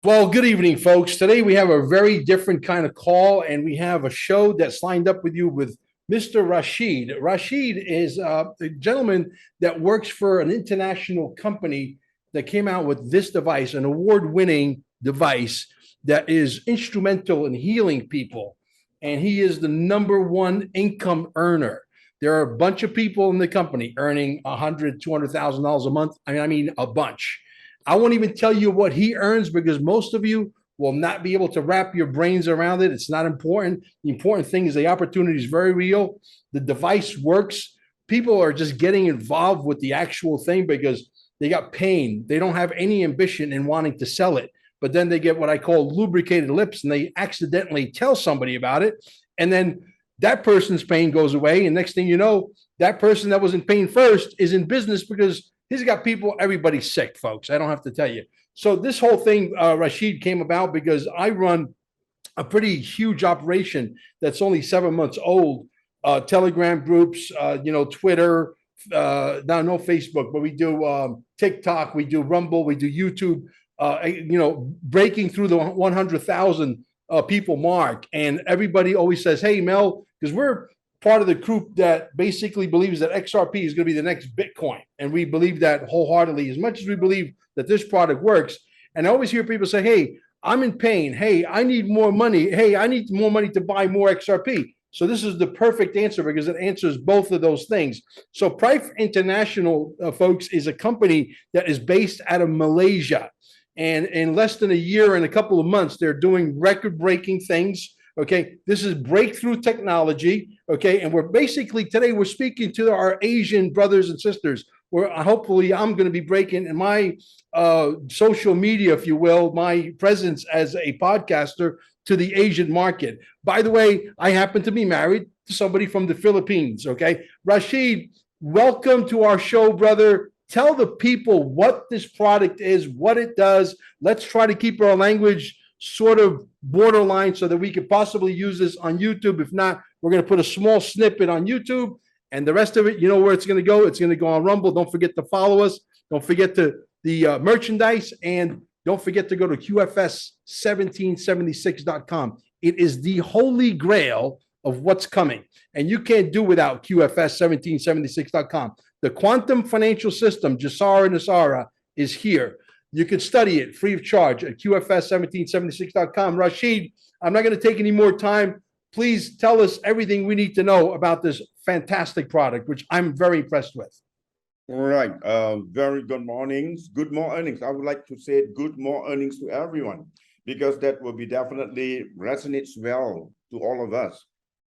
Well, good evening, folks. Today we have a very different kind of call, and we have a show that's lined up with you with Mr. Rashid. Rashid is a gentleman that works for an international company that came out with this device, an award-winning device that is instrumental in healing people. And he is the number one income earner. There are a bunch of people in the company earning $100,000, $200,000 a month. I mean, a bunch. I won't even tell you what he earns because most of you will not be able to wrap your brains around it. It's not important. The important thing is the opportunity is very real. The device works. People are just getting involved with the actual thing because they got pain. They don't have any ambition in wanting to sell it. But then they get what I call lubricated lips and they accidentally tell somebody about it. And then that person's pain goes away. And next thing you know, that person that was in pain first is in business because he's got people, everybody's sick, folks. I don't have to tell you. So this whole thing, Rashid, came about because I run a pretty huge operation that's only 7 months old. Telegram groups, Twitter, no Facebook, but we do TikTok, we do Rumble, we do YouTube, breaking through the 100,000 people mark. And everybody always says, hey, Mel, because we're part of the group that basically believes that XRP is going to be the next Bitcoin. And we believe that wholeheartedly, as much as we believe that this product works. And I always hear people say, hey, I'm in pain. Hey, I need more money. Hey, I need more money to buy more XRP. So this is the perfect answer because it answers both of those things. So Prife International, folks, is a company that is based out of Malaysia. And in less than a year and a couple of months, they're doing record-breaking things. Okay, this is breakthrough technology. Okay, and we're basically today we're speaking to our Asian brothers and sisters. Where hopefully I'm going to be breaking in my social media, if you will, my presence as a podcaster to the Asian market. By the way, I happen to be married to somebody from the Philippines. Okay, Rashid, welcome to our show, brother. Tell the people what this product is, what it does. Let's try to keep our language sort of borderline so that we could possibly use this on YouTube. If not, we're going to put a small snippet on YouTube and the rest of it, you know where it's going to go. It's going to go on Rumble. Don't forget to follow us. Don't forget the merchandise and don't forget to go to QFS1776.com. It is the holy grail of what's coming. And you can't do without QFS1776.com. The quantum financial system, Jasara Nasara, is here. You can study it free of charge at QFS1776.com. Rashid, I'm not going to take any more time. Please tell us everything we need to know about this fantastic product, which I'm very impressed with. All right. Very good mornings. Good more earnings. I would like to say good more earnings to everyone, because that will be definitely resonates well to all of us.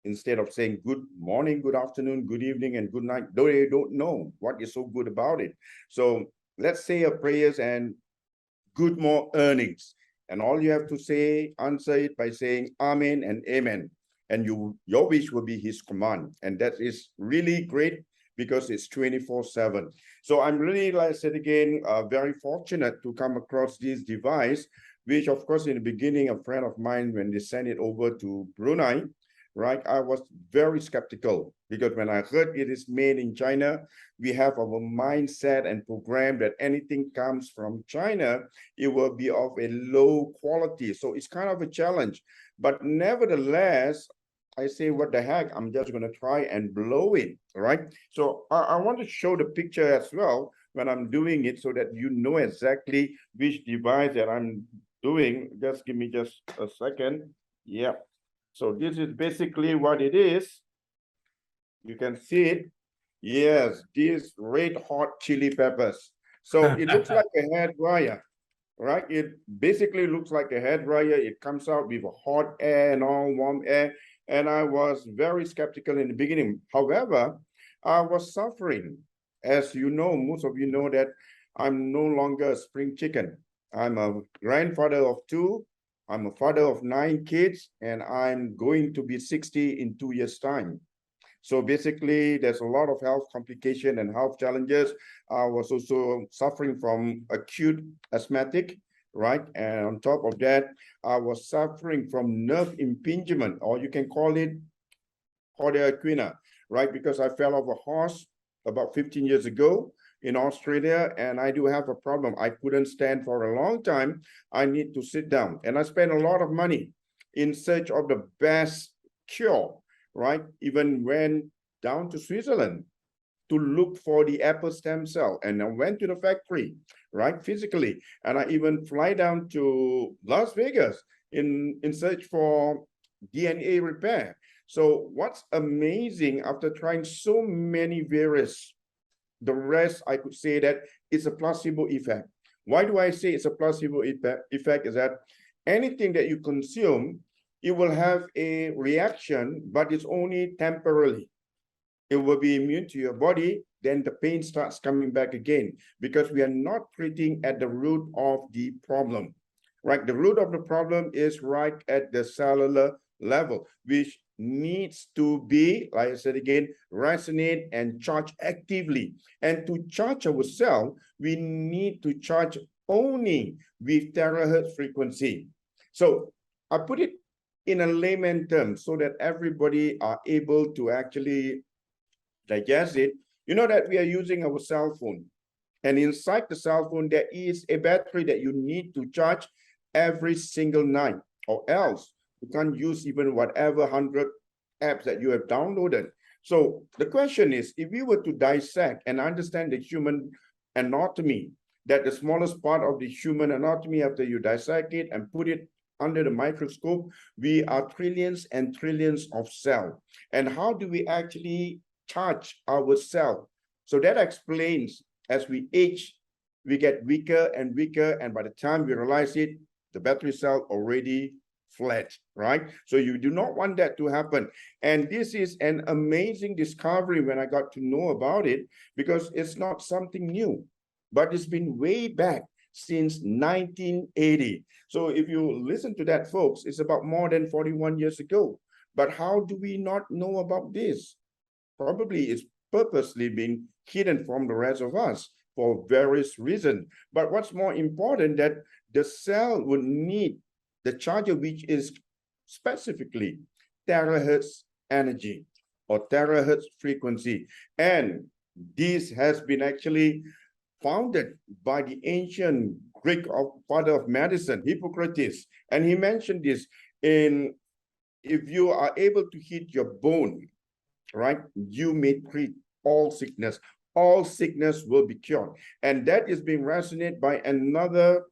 Instead of saying good morning, good afternoon, good evening, and good night, they don't know what is so good about it. So let's say a prayers and good more earnings. And all you have to say, answer it by saying Amen and Amen. And your wish will be his command. And that is really great because it's 24/7. So I'm really, like I said again, very fortunate to come across this device, which of course in the beginning, a friend of mine, when they sent it over to Brunei, right, I was very skeptical because when I heard it is made in China, we have our mindset and program that anything comes from China, it will be of a low quality. So it's kind of a challenge. But nevertheless, I say, what the heck, I'm just going to try and blow it, right? So I want to show the picture as well when I'm doing it so that you know exactly which device that I'm doing. Just give me just a second. Yeah. So this is basically what it is. You can see it. Yes, these red hot chili peppers. So it looks like a hair dryer, right? It basically looks like a hair dryer. It comes out with hot air and all warm air. And I was very skeptical in the beginning. However, I was suffering. As you know, most of you know that I'm no longer a spring chicken. I'm a grandfather of 2. I'm a father of 9 kids, and I'm going to be 60 in 2 years' time. So basically, there's a lot of health complication and health challenges. I was also suffering from acute asthmatic, right? And on top of that, I was suffering from nerve impingement, or you can call it cordia equina, right? Because I fell off a horse about 15 years ago, in Australia, and I do have a problem. I couldn't stand for a long time. I need to sit down, and I spend a lot of money in search of the best cure, right? Even went down to Switzerland to look for the apple stem cell, and I went to the factory, right, physically, and I even fly down to Las Vegas in search for DNA repair. So what's amazing, after trying so many various, the rest I could say that it's a placebo effect. Why do I say it's a placebo effect? Is that anything that you consume, it will have a reaction, but it's only temporarily. It will be immune to your body, then the pain starts coming back again, because we are not treating at the root of the problem, right? The root of the problem is right at the cellular level, which needs to be, like I said again, resonate and charge actively. And to charge our cell, we need to charge only with terahertz frequency. So I put it in a layman term so that everybody are able to actually digest it. You know that we are using our cell phone, and inside the cell phone there is a battery that you need to charge every single night, or else you can't use even whatever 100 apps that you have downloaded. So the question is, if we were to dissect and understand the human anatomy, that the smallest part of the human anatomy, after you dissect it and put it under the microscope, we are trillions and trillions of cells. And how do we actually charge our cell? So that explains, as we age, we get weaker and weaker, and by the time we realize it, the battery cell already flat, right? So you do not want that to happen. And this is an amazing discovery when I got to know about it, because it's not something new, but it's been way back since 1980. So if you listen to that, folks, it's about more than 41 years ago. But how do we not know about this? Probably it's purposely being hidden from the rest of us for various reasons. But what's more important, that the cell would need the charger, which is specifically terahertz energy or terahertz frequency. And this has been actually founded by the ancient Greek father of medicine, Hippocrates. And he mentioned this in, if you are able to hit your bone, right, you may treat all sickness. All sickness will be cured. And that is being resonated by another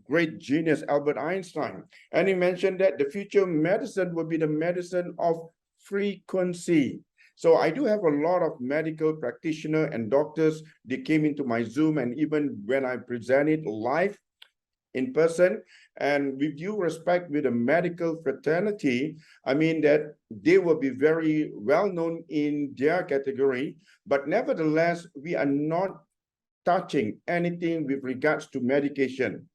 great genius, Albert Einstein. And he mentioned that the future medicine will be the medicine of frequency. So I do have a lot of medical practitioners and doctors. They came into my Zoom, and even when I presented live in person, and with due respect with the medical fraternity, I mean that they will be very well known in their category, but nevertheless, we are not touching anything with regards to medication.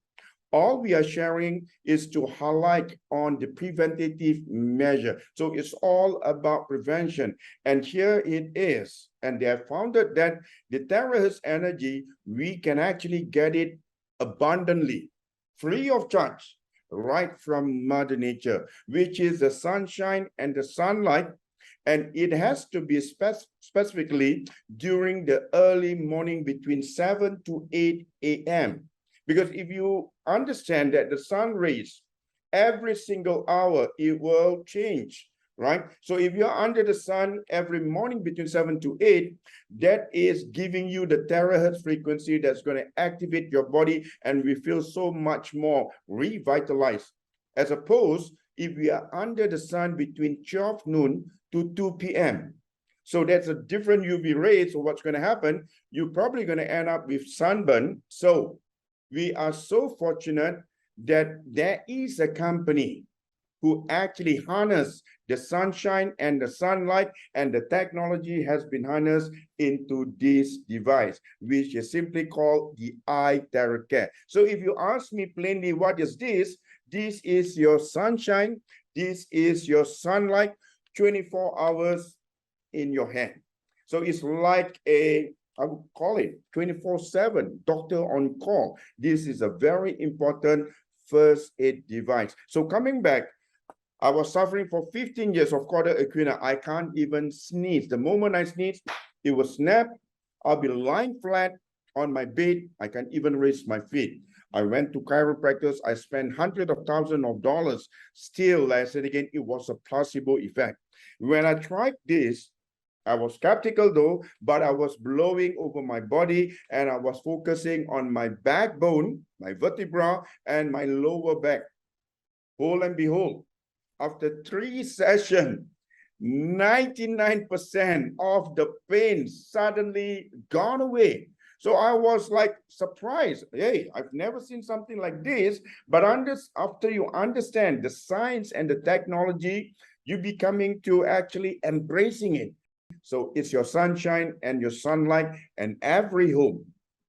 All we are sharing is to highlight on the preventative measure. So it's all about prevention. And here it is. And they have found that the terahertz energy, we can actually get it abundantly, free of charge, right from Mother Nature, which is the sunshine and the sunlight. And it has to be specifically during the early morning between 7 to 8 a.m. Because if you understand that the sun rays, every single hour, it will change, right? So if you're under the sun every morning between 7 to 8, that is giving you the terahertz frequency that's going to activate your body, and we feel so much more revitalized. As opposed, if we are under the sun between 12 noon to 2 p.m. So that's a different UV rate. So what's going to happen? You're probably going to end up with sunburn. So we are so fortunate that there is a company who actually harness the sunshine and the sunlight, and the technology has been harnessed into this device, which is simply called the iTeraCare. So if you ask me plainly, what is this? This is your sunshine. This is your sunlight, 24 hours in your hand. So it's like I would call it 24/7 doctor on call. This is a very important first aid device. So coming back, I was suffering for 15 years of cauda equina. I can't even sneeze. The moment I sneeze, it will snap. I'll be lying flat, on my bed. I can even raise my feet. I went to chiropractors. I spent hundreds of thousands of dollars. Still, I said again, it was a placebo effect. When I tried this, I was skeptical though, but I was blowing over my body and I was focusing on my backbone, my vertebra, and my lower back. Lo and behold, after 3 sessions, 99% of the pain suddenly gone away. So I was like surprised. Hey, I've never seen something like this. But after you understand the science and the technology, you becoming to actually embracing it. So it's your sunshine and your sunlight, and every home,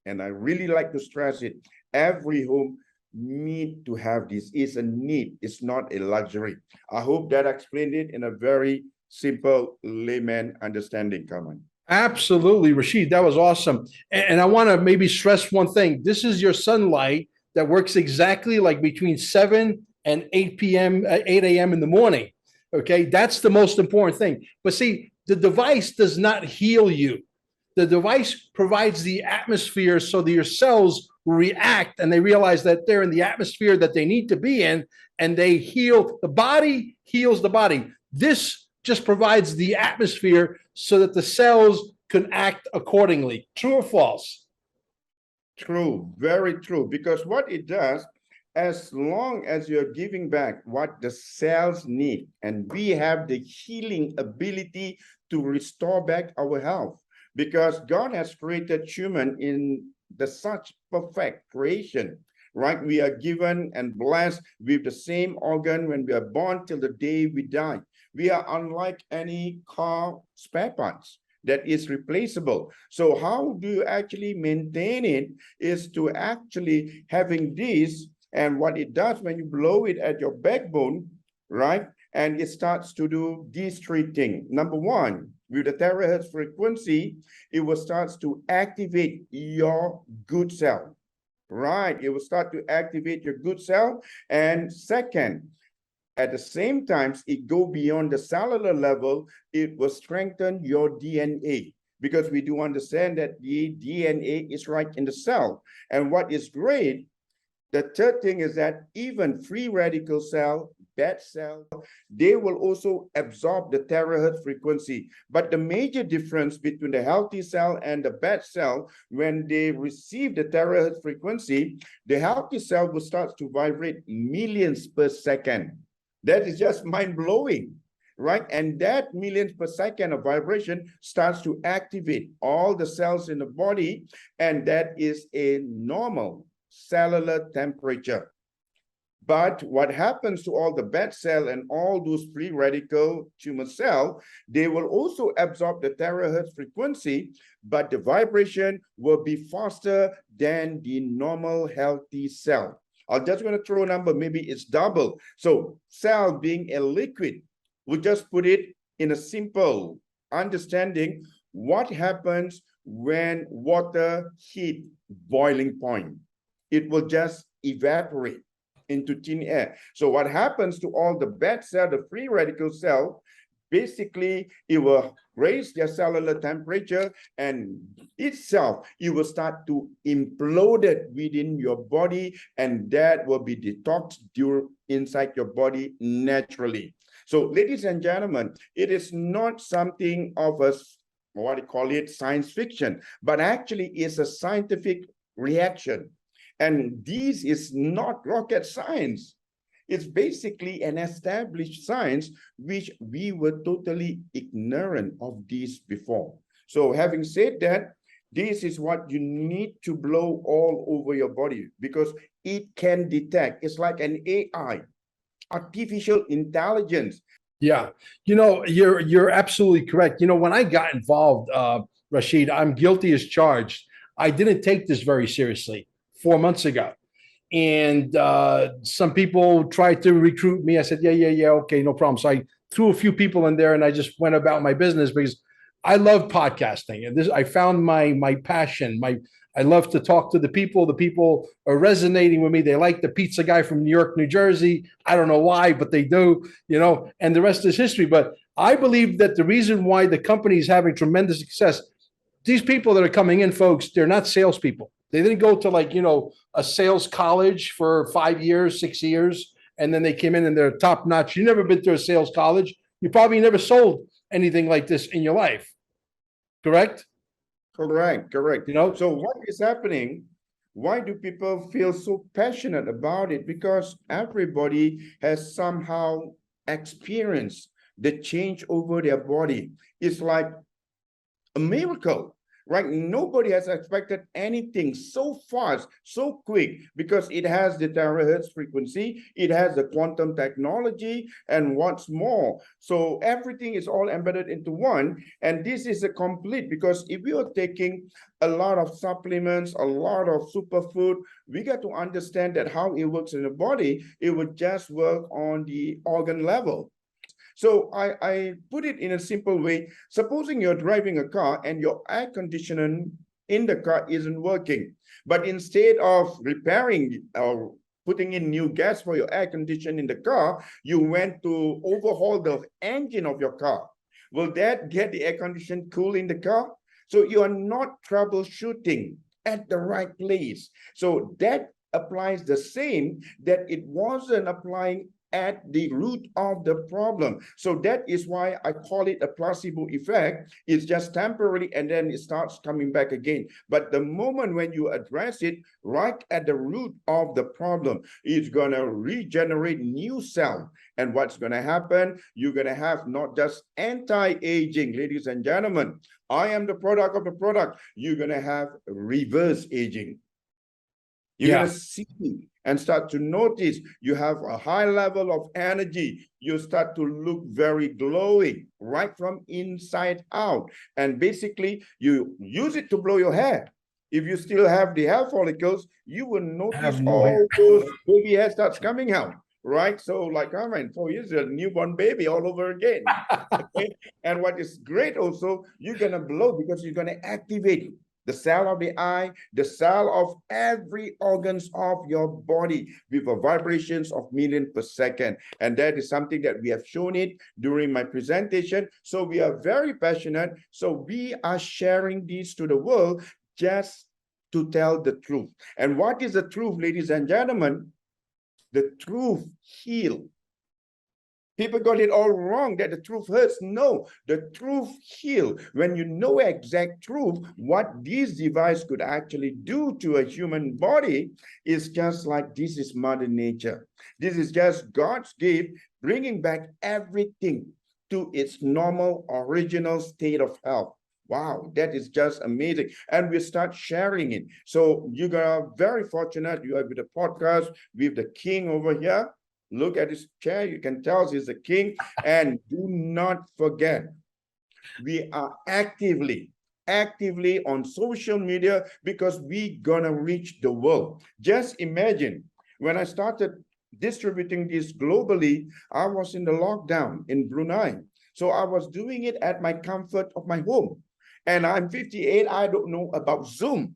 and I really like to stress it, every home need to have this. It's a need. It's not a luxury. I hope that explained it in a very simple layman understanding, Kaman. Absolutely, Rashid. That was awesome. And I want to maybe stress one thing. This is your sunlight that works exactly like between 7 and 8 p.m., 8 a.m. in the morning. Okay. That's the most important thing. But see, the device does not heal you. The device provides the atmosphere so that your cells react and they realize that they're in the atmosphere that they need to be in, and they heal. The body heals the body. This just provides the atmosphere so that the cells can act accordingly. True or false? True, very true. Because what it does, as long as you're giving back what the cells need, and we have the healing ability to restore back our health, because God has created human in the such perfect creation, right? We are given and blessed with the same organ when we are born till the day we die. We are unlike any car spare parts that is replaceable. So how do you actually maintain it is to actually having this, and what it does when you blow it at your backbone, right? And it starts to do these three things. Number one, with the terahertz frequency, it will start to activate your good cell, right? It will start to activate your good cell. And second, at the same time, it go beyond the cellular level, it will strengthen your DNA, because we do understand that the DNA is right in the cell. And what is great, the third thing is that even free radical cell, bad cell, they will also absorb the terahertz frequency. But the major difference between the healthy cell and the bad cell, when they receive the terahertz frequency, the healthy cell will start to vibrate millions per second. That is just mind-blowing, right? And that millions per second of vibration starts to activate all the cells in the body, and that is a normal cellular temperature. But what happens to all the bad cell and all those free radical tumor cell, they will also absorb the terahertz frequency, but the vibration will be faster than the normal healthy cell. I'm just going to throw a number, maybe it's double. So cell being a liquid, we just put it in a simple understanding. What happens when water hit boiling point? It will just evaporate into thin air. So what happens to all the bad cell, the free radical cell, basically it will raise their cellular temperature, and itself, it will start to implode it within your body, and that will be detoxed inside your body naturally. So ladies and gentlemen, it is not something of a, what do you call it, science fiction, but actually is a scientific reaction. And this is not rocket science. It's basically an established science, which we were totally ignorant of this before. So having said that, this is what you need to blow all over your body, because it can detect. It's like an AI, artificial intelligence. Yeah, you're absolutely correct. When I got involved, Rashid, I'm guilty as charged. I didn't take this very seriously 4 months ago. And some people tried to recruit me. I said, yeah, okay, no problem. So I threw a few people in there and I just went about my business, because I love podcasting. And I found my passion. I love to talk to the people. The people are resonating with me. They like the pizza guy from New York, New Jersey. I don't know why, but they do, and the rest is history. But I believe that the reason why the company is having tremendous success, these people that are coming in, folks, they're not salespeople. They didn't go to like, a sales college for 5 years, 6 years, and then they came in and they're top notch. You've never been to a sales college. You probably never sold anything like this in your life. Correct? Correct, correct. You know, So what is happening? Why do people feel so passionate about it? Because everybody has somehow experienced the change over their body. It's like a miracle, right? Nobody has expected anything so fast, so quick, because it has the terahertz frequency, it has the quantum technology, and what's more. So everything is all embedded into one, and this is a complete, because if you are taking a lot of supplements, a lot of superfood, we got to understand that how it works in the body, it would just work on the organ level. So I put it in a simple way. Supposing you're driving a car and your air conditioning in the car isn't working, but instead of repairing or putting in new gas for your air conditioning in the car, you went to overhaul the engine of your car. Will that get the air conditioning cool in the car? So you are not troubleshooting at the right place. So that applies the same that it wasn't applying at the root of the problem. So that is why I call it a placebo effect. It's just temporary and then it starts coming back again. But the moment when you address it right at the root of the problem, it's going to regenerate new cell. And what's going to happen? You're going to have not just anti-aging, ladies and gentlemen. I am the product of the product. You're going to have reverse aging. You're going to see and start to notice you have a high level of energy. You start to look very glowing right from inside out. And basically, you use it to blow your hair. If you still have the hair follicles, you will notice all those baby hair starts coming out. Right? So like, I mean, 4 years, a newborn baby all over again. Okay? And what is great also, you're going to blow because you're going to activate the cell of the eye, the cell of every organs of your body with a vibrations of million per second. And that is something that we have shown it during my presentation. So we are very passionate. So we are sharing this to the world just to tell the truth. And what is the truth, ladies and gentlemen? The truth heals. People got it all wrong that the truth hurts. No, the truth heals. When you know exact truth, what this device could actually do to a human body is just like this is Mother Nature. This is just God's gift, bringing back everything to its normal, original state of health. Wow, that is just amazing. And we start sharing it. So you are very fortunate. You are with the podcast with the king over here. Look at his chair. You can tell he's a king. And do not forget, we are actively on social media because we're gonna reach the world. Just imagine when I started distributing this globally, I was in the lockdown in Brunei. So I was doing it at my comfort of my home. And I'm 58, I don't know about Zoom.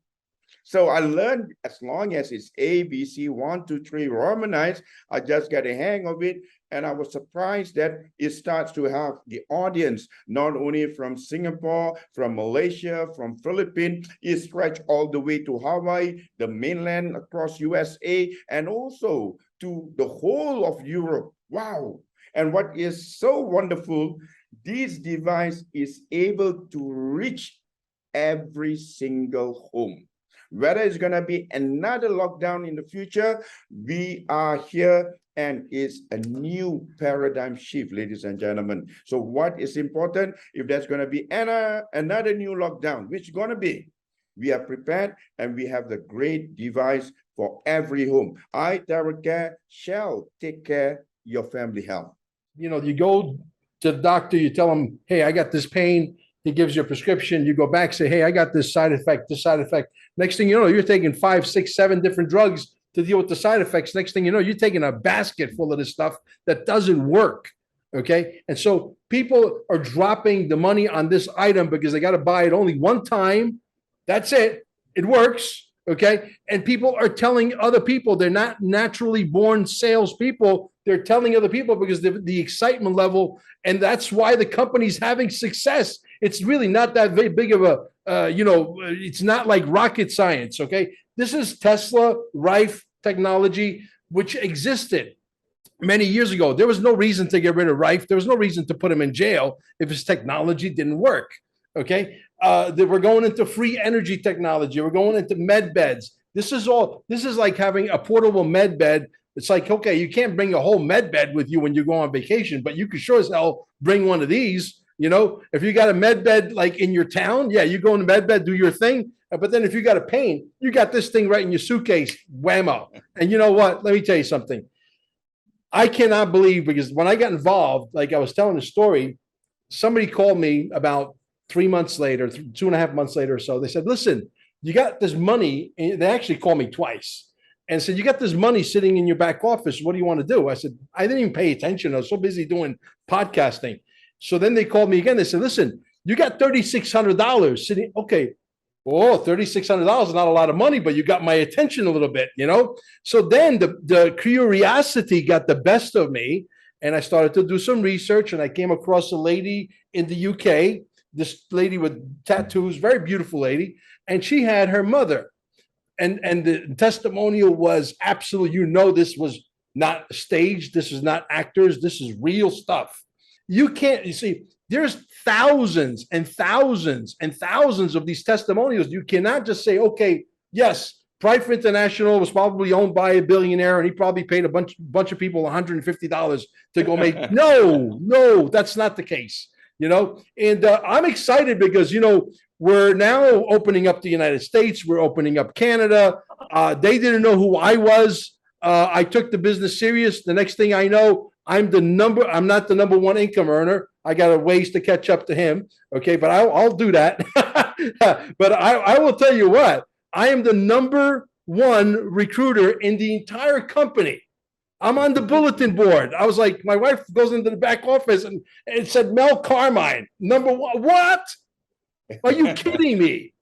So I learned as long as it's A, B, C, 1, 2, 3 Romanized, I just get a hang of it. And I was surprised that it starts to have the audience, not only from Singapore, from Malaysia, from Philippines, it stretched all the way to Hawaii, the mainland across USA, and also to the whole of Europe. Wow. And what is so wonderful, this device is able to reach every single home. Whether it's going to be another lockdown in the future, we are here and it's a new paradigm shift, ladies and gentlemen. So what is important, if there's going to be another new lockdown, which is going to be, we are prepared and we have the great device for every home. Terahertz shall take care your family health. You know, you go to the doctor, you tell him, hey, I got this pain. He gives you a prescription. You go back, say, hey, I got this side effect, this side effect. Next thing you know, you're taking 5, 6, 7 different drugs to deal with the side effects. Next thing you know, you're taking a basket full of this stuff that doesn't work. Okay. And so people are dropping the money on this item because they got to buy it only one time. That's it. It works. Okay. And people are telling other people, they're not naturally born salespeople. They're telling other people because the excitement level, and that's why the company's having success. It's really not that very big of a, it's not like rocket science. Okay. This is Tesla Rife technology, which existed many years ago. There was no reason to get rid of Rife. There was no reason to put him in jail if his technology didn't work. Okay. We're going into free energy technology. We're going into med beds. This is like having a portable med bed. It's like, okay, you can't bring a whole med bed with you when you go on vacation, but you could sure as hell bring one of these. If you got a med bed like in your town, yeah, you go in the med bed, do your thing. But then if you got a pain, you got this thing right in your suitcase, whammo. And you know what? Let me tell you something. I cannot believe, because when I got involved, like I was telling the story, somebody called me about 3 months later, 2.5 months later or so. They said, listen, you got this money. And they actually called me twice and said, you got this money sitting in your back office. What do you want to do? I said, I didn't even pay attention. I was so busy doing podcasting. So then they called me again. They said, listen, you got $3,600 sitting. Okay. Oh, $3,600 is not a lot of money, but you got my attention a little bit, So then the curiosity got the best of me, and I started to do some research, and I came across a lady in the UK, this lady with tattoos, very beautiful lady, and she had her mother. And the testimonial was absolute. This was not staged. This is not actors. This is real stuff. You see, there's thousands and thousands and thousands of these testimonials. You cannot just say, okay, yes, Prife International was probably owned by a billionaire and he probably paid a bunch of people $150 to go make. No, that's not the case, And I'm excited because, we're now opening up the United States. We're opening up Canada. They didn't know who I was. I took the business serious. The next thing I know, I'm not the number one income earner. I got a ways to catch up to him. Okay. But I'll do that. But I will tell you what, I am the number one recruiter in the entire company. I'm on the bulletin board. I was like, my wife goes into the back office and it said Mel Carmine, number one. What? Are you kidding me?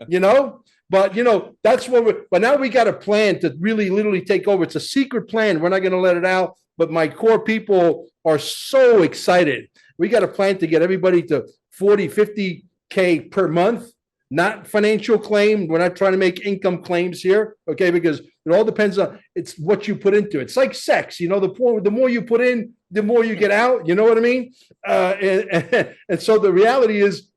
But that's but now we got a plan to really literally take over. It's a secret plan. We're not going to let it out, but my core people are so excited. We got a plan to get everybody to 40, 50K per month, not financial claim. We're not trying to make income claims here. Okay. Because it all depends on, it's what you put into it. It's like sex, the more you put in, the more you get out. You know what I mean? And so the reality is,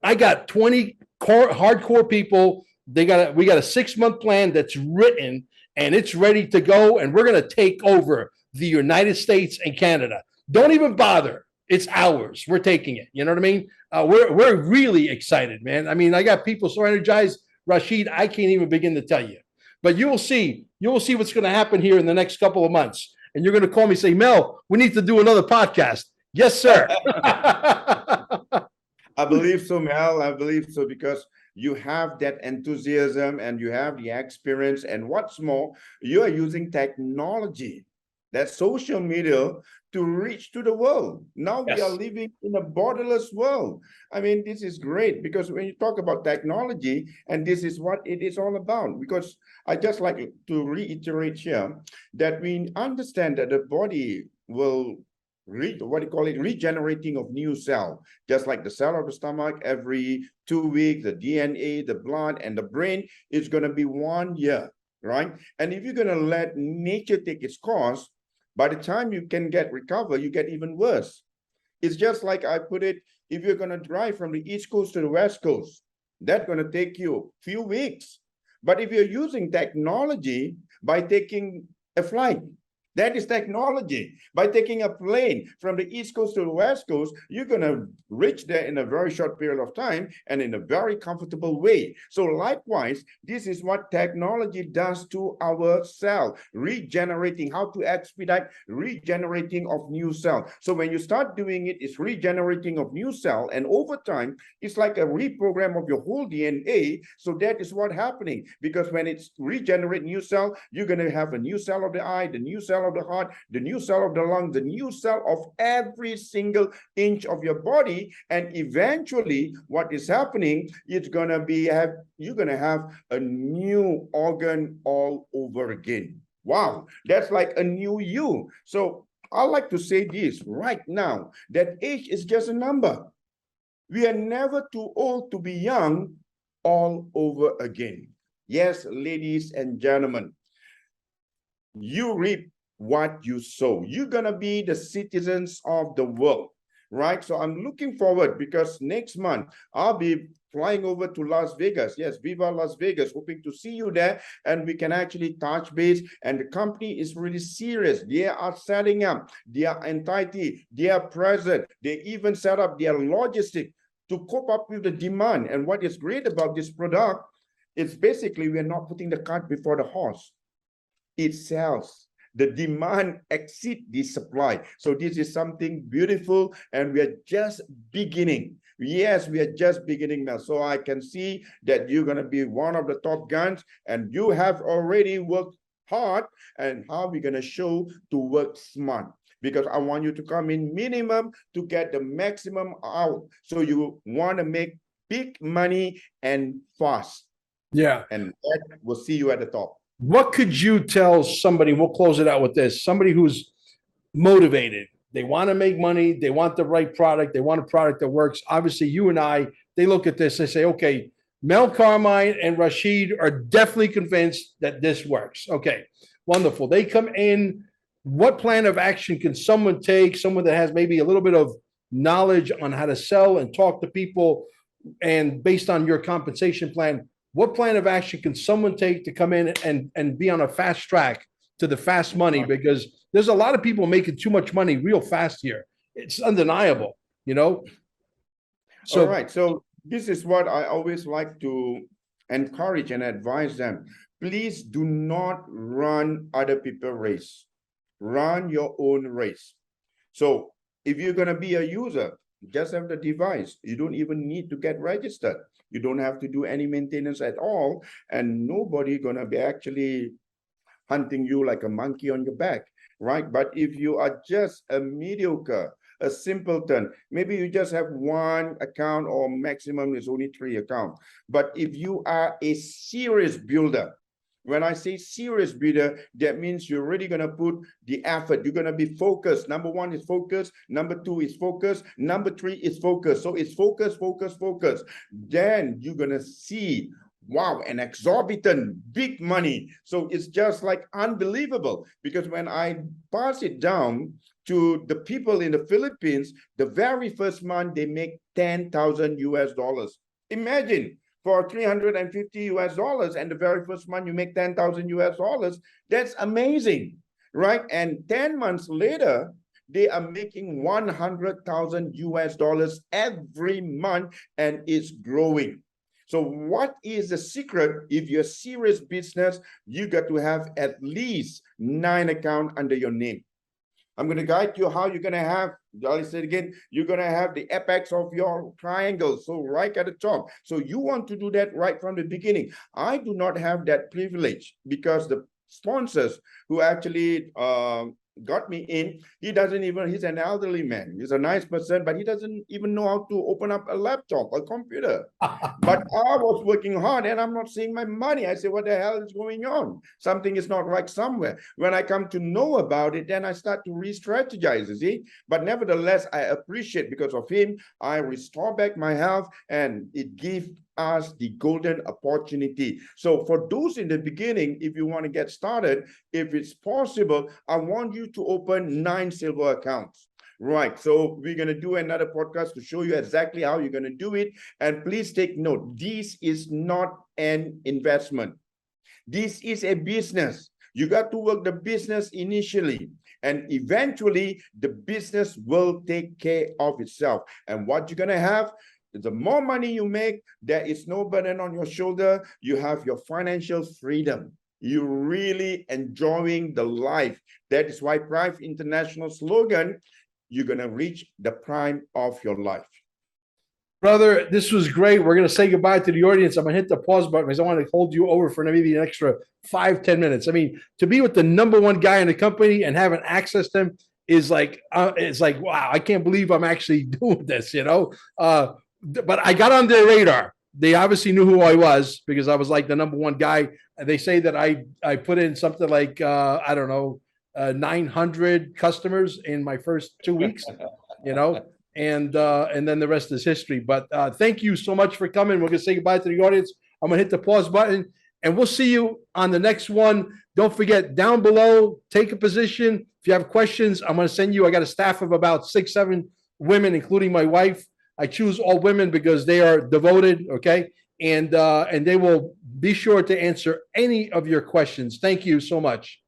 I got 20 hardcore people. We got a 6-month plan that's written and it's ready to go. And we're going to take over the United States and Canada. Don't even bother. It's ours. We're taking it. You know what I mean? We're really excited, man. I mean, I got people so energized, Rashid, I can't even begin to tell you. But you will see what's going to happen here in the next couple of months. And you're going to call me and say, Mel, we need to do another podcast. Yes, sir. I believe so, Mel. I believe so because you have that enthusiasm and you have the experience. And what's more, you are using technology, that social media, to reach to the world. Now Yes. We are living in a borderless world. I mean, this is great because when you talk about technology, and this is what it is all about, because I just like to reiterate here that we understand that the body will regenerating of new cell, just like the cell of the stomach every 2 weeks, the DNA, the blood, and the brain is going to be 1 year, right? And if you're going to let nature take its course, by the time you can recover, you get even worse. It's just like I put it, if you're going to drive from the East Coast to the West Coast, that's going to take you a few weeks. But if you're using technology by taking a flight, that is technology. By taking a plane from the East Coast to the West Coast, you're going to reach there in a very short period of time and in a very comfortable way. So likewise, this is what technology does to our cell, regenerating, how to expedite regenerating of new cell. So when you start doing it, it's regenerating of new cell. And over time, it's like a reprogram of your whole DNA. So that is what's happening. Because when it's regenerate new cell, you're going to have a new cell of the eye, the new cell of the heart, the new cell of the lung, the new cell of every single inch of your body. And eventually what is happening, it's going to be, you're going to have a new organ all over again. Wow, that's like a new you. So I like to say this right now, that age is just a number. We are never too old to be young all over again. Yes, ladies and gentlemen, you reap what you sow. You're going to be the citizens of the world, right? So I'm looking forward because next month I'll be flying over to Las Vegas. Yes, Viva Las Vegas, hoping to see you there and we can actually touch base. And the company is really serious. They are setting up their entity, their present. They even set up their logistic to cope up with the demand. And what is great about this product is basically we're not putting the cart before the horse. It sells. The demand exceeds the supply. So this is something beautiful and we are just beginning. Yes, we are just beginning now. So I can see that you're going to be one of the top guns and you have already worked hard, and how we're going to show to work smart. Because I want you to come in minimum to get the maximum out. So you want to make big money and fast. Yeah. And that will see you at the top. What could you tell somebody, we'll close it out with this, somebody who's motivated, they want to make money, they want the right product, they want a product that works. Obviously, you and I, they look at this, they say, okay, Mel Carmine and Rashid are definitely convinced that this works. Okay, wonderful. They come in. What plan of action can someone take, someone that has maybe a little bit of knowledge on how to sell and talk to people, and based on your compensation plan, what plan of action can someone take to come in and be on a fast track to the fast money? Because there's a lot of people making too much money real fast here. It's undeniable, you know? So, all right. So this is what I always like to encourage and advise them. Please do not run other people's race. Run your own race. So if you're going to be a user, just have the device. You don't even need to get registered. You don't have to do any maintenance at all. And nobody going to be actually hunting you like a monkey on your back, right? But if you are just a mediocre, a simpleton, maybe you just have one account or maximum is only 3 accounts. But if you are a serious builder, when I say serious builder, that means you're really going to put the effort. You're going to be focused. Number 1 is focus. Number 2 is focus. Number 3 is focus. So it's focus, focus, focus. Then you're going to see, wow, an exorbitant big money. So it's just like unbelievable, because when I pass it down to the people in the Philippines, the very first month they make 10,000 US dollars. Imagine, for 350 US dollars, and the very first month you make 10,000 US dollars. That's amazing, right? And 10 months later, they are making 100,000 US dollars every month, and it's growing. So what is the secret? If you're a serious business, you got to have at least 9 accounts under your name. I'm going to guide you how you're going to have, I'll say it again, you're going to have the apex of your triangle, so right at the top. So you want to do that right from the beginning. I do not have that privilege because the sponsors who actually got me in, he's an elderly man. He's a nice person, but he doesn't even know how to open up a laptop, a computer. But I was working hard and I'm not seeing my money. I say, what the hell is going on? Something is not right somewhere. When I come to know about it, then I start to re-strategize, you see. But nevertheless, I appreciate, because of him, I restore back my health, and it gives us the golden opportunity. So for those in the beginning, if you want to get started, if it's possible, I want you to open 9 silver accounts. Right. So we're going to do another podcast to show you exactly how you're going to do it. And please take note, this is not an investment. This is a business. You got to work the business initially, and eventually the business will take care of itself. And what you're going to have, the more money you make, there is no burden on your shoulder. You have your financial freedom. You're really enjoying the life. That is why Prife International slogan, you're going to reach the prime of your life. Brother, this was great. We're going to say goodbye to the audience. I'm going to hit the pause button because I want to hold you over for maybe an extra 5-10 minutes. I mean, to be with the #1 guy in the company and having access to him is like, it's like, wow, I can't believe I'm actually doing this, you know? But I got on their radar. They obviously knew who I was because I was like the #1 guy. They say that I put in something like, I don't know, 900 customers in my first 2 weeks, you know? and then the rest is history. But thank you so much for coming. We're gonna say goodbye to the audience. I'm gonna hit the pause button, and we'll see you on the next one. Don't forget, down below, take a position. If you have questions, I'm gonna send you. I got a staff of about 6, 7 women, including my wife. I choose all women because they are devoted. Okay, and they will be sure to answer any of your questions. Thank you so much.